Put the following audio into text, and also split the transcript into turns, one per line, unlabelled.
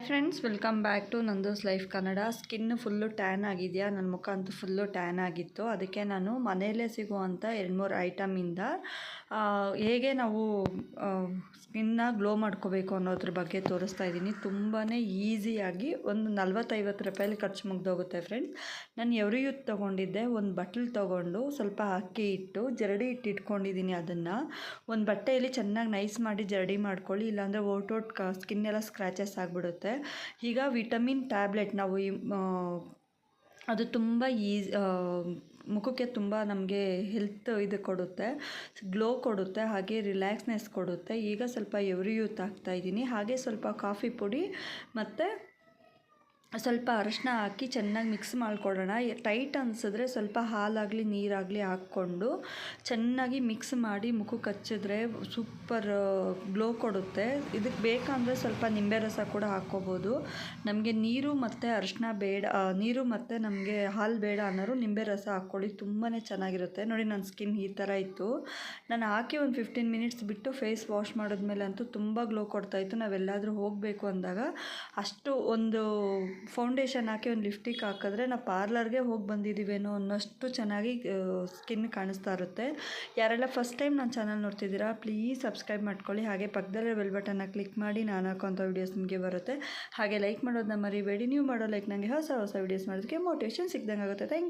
Friends, welcome back to Nando's life Kannada. Skin full tan ಆಗಿದೆಯಾ? ನನ್ನ ಮುಖ ಅಂತೂ ಫುಲ್ಲು ಟ್ಯಾನ್ ಆಗಿತ್ತು. ಅದಕ್ಕೆ ನಾನು ಮನೆಯಲ್ಲೇ ಸಿಗುವಂಥ 2-3 ಐಟಮಿಂದ ಹೇಗೆ ನಾವು ಸ್ಕಿನ್ನ ಗ್ಲೋ ಮಾಡ್ಕೋಬೇಕು ಅನ್ನೋದ್ರ ಬಗ್ಗೆ ತೋರಿಸ್ತಾ ಇದ್ದೀನಿ. ತುಂಬಾ ಈಸಿಯಾಗಿ ಒಂದು 40-50 ರೂಪಾಯಲ್ಲಿ ಖರ್ಚು ಮುಗ್ದೋಗುತ್ತೆ ಫ್ರೆಂಡ್ಸ್. ನಾನು ಎವ್ರಿ ಯೂತ್ ತೊಗೊಂಡಿದ್ದೆ. ಒಂದು ಬಟ್ಲು ತೊಗೊಂಡು ಸ್ವಲ್ಪ ಅಕ್ಕಿ ಇಟ್ಟು ಜರಡಿ ಇಟ್ಕೊಂಡಿದ್ದೀನಿ. ಅದನ್ನು ಒಂದು ಬಟ್ಟೆಯಲ್ಲಿ ಚೆನ್ನಾಗಿ ನೈಸ್ ಮಾಡಿ ಜರಡಿ ಮಾಡ್ಕೊಳ್ಳಿ, ಇಲ್ಲಾಂದರೆ ಸ್ಕಿನ್ ಎಲ್ಲ ಸ್ಕ್ರ್ಯಾಚಸ್ ಆಗಿಬಿಡುತ್ತೆ. ಈಗ ವಿಟಮಿನ್ ಟ್ಯಾಬ್ಲೆಟ್ ನಾವು ಅದು ತುಂಬ ಮುಖಕ್ಕೆ ತುಂಬ ನಮಗೆ ಹೆಲ್ತ್ ಇದು ಕೊಡುತ್ತೆ, ಗ್ಲೋ ಕೊಡುತ್ತೆ, ಹಾಗೆ ರಿಲ್ಯಾಕ್ಸ್ನೆಸ್ ಕೊಡುತ್ತೆ. ಈಗ ಸ್ವಲ್ಪ ಎವ್ರಿ ಯೂತ್ ಹಾಕ್ತಾಯಿದ್ದೀನಿ. ಹಾಗೆ ಸ್ವಲ್ಪ ಕಾಫಿ ಪುಡಿ ಮತ್ತು ಸ್ವಲ್ಪ ಅರಶಿನ ಹಾಕಿ ಚೆನ್ನಾಗಿ ಮಿಕ್ಸ್ ಮಾಡಿಕೊಡೋಣ. ಟೈಟ್ ಅನಿಸಿದ್ರೆ ಸ್ವಲ್ಪ ಹಾಲಾಗಲಿ ನೀರಾಗಲಿ ಹಾಕ್ಕೊಂಡು ಚೆನ್ನಾಗಿ ಮಿಕ್ಸ್ ಮಾಡಿ ಮುಖಕ್ಕೆ ಹಚ್ಚಿದ್ರೆ ಸೂಪರ್ ಗ್ಲೋ ಕೊಡುತ್ತೆ. ಇದಕ್ಕೆ ಬೇಕಂದರೆ ಸ್ವಲ್ಪ ನಿಂಬೆ ರಸ ಕೂಡ ಹಾಕ್ಕೋಬೋದು. ನಮಗೆ ನೀರು ಮತ್ತು ಅರಶಿನ ಬೇಡ, ನೀರು ಮತ್ತು ನಮಗೆ ಹಾಲು ಬೇಡ ಅನ್ನೋರು ನಿಂಬೆ ರಸ ಹಾಕ್ಕೊಳ್ಳಿ, ತುಂಬಾ ಚೆನ್ನಾಗಿರುತ್ತೆ. ನೋಡಿ, ನನ್ನ ಸ್ಕಿನ್ ಈ ಥರ ಇತ್ತು. ನಾನು ಹಾಕಿ ಒಂದು 15 ಮಿನಿಟ್ಸ್ ಬಿಟ್ಟು ಫೇಸ್ ವಾಶ್ ಮಾಡಿದ್ಮೇಲೆ ಅಂತೂ ತುಂಬ ಗ್ಲೋ ಕೊಡ್ತಾಯಿತ್ತು. ನಾವೆಲ್ಲಾದರೂ ಹೋಗಬೇಕು ಅಂದಾಗ ಅಷ್ಟು ಒಂದು ಫೌಂಡೇಶನ್ ಹಾಕಿ ಒಂದು ಲಿಪ್ಸ್ಟಿಕ್ ಹಾಕಿದ್ರೆ ನಾವು ಪಾರ್ಲರ್ಗೆ ಹೋಗಿ ಬಂದಿದ್ದೀವೇನೋ ಅನ್ನೋಷ್ಟು ಚೆನ್ನಾಗಿ ಸ್ಕಿನ್ ಕಾಣಿಸ್ತಾ ಇರುತ್ತೆ. ಯಾರೆಲ್ಲ ಫಸ್ಟ್ ಟೈಮ್ ನನ್ನ ಚಾನಲ್ ನೋಡ್ತಿದ್ದೀರಾ, ಪ್ಲೀಸ್ ಸಬ್ಸ್ಕ್ರೈಬ್ ಮಾಡ್ಕೊಳ್ಳಿ. ಹಾಗೆ ಪಕ್ಕದಲ್ಲೇ ಬೆಲ್ ಬಟನ್ನ ಕ್ಲಿಕ್ ಮಾಡಿ ನಾನು ಹಾಕೋಂಥ ವೀಡಿಯೋಸ್ ನಿಮಗೆ ಬರುತ್ತೆ. ಹಾಗೆ ಲೈಕ್ ಮಾಡೋದನ್ನ ಮರಿಬೇಡಿ. ನೀವು ಮಾಡೋ ಲೈಕ್ ನನಗೆ ಹೊಸ ವೀಡಿಯೋಸ್ ಮಾಡೋದಕ್ಕೆ ಮೋಟಿವೇಶನ್ ಸಿಕ್ದಂಗೆ ಆಗುತ್ತೆ. Thank you.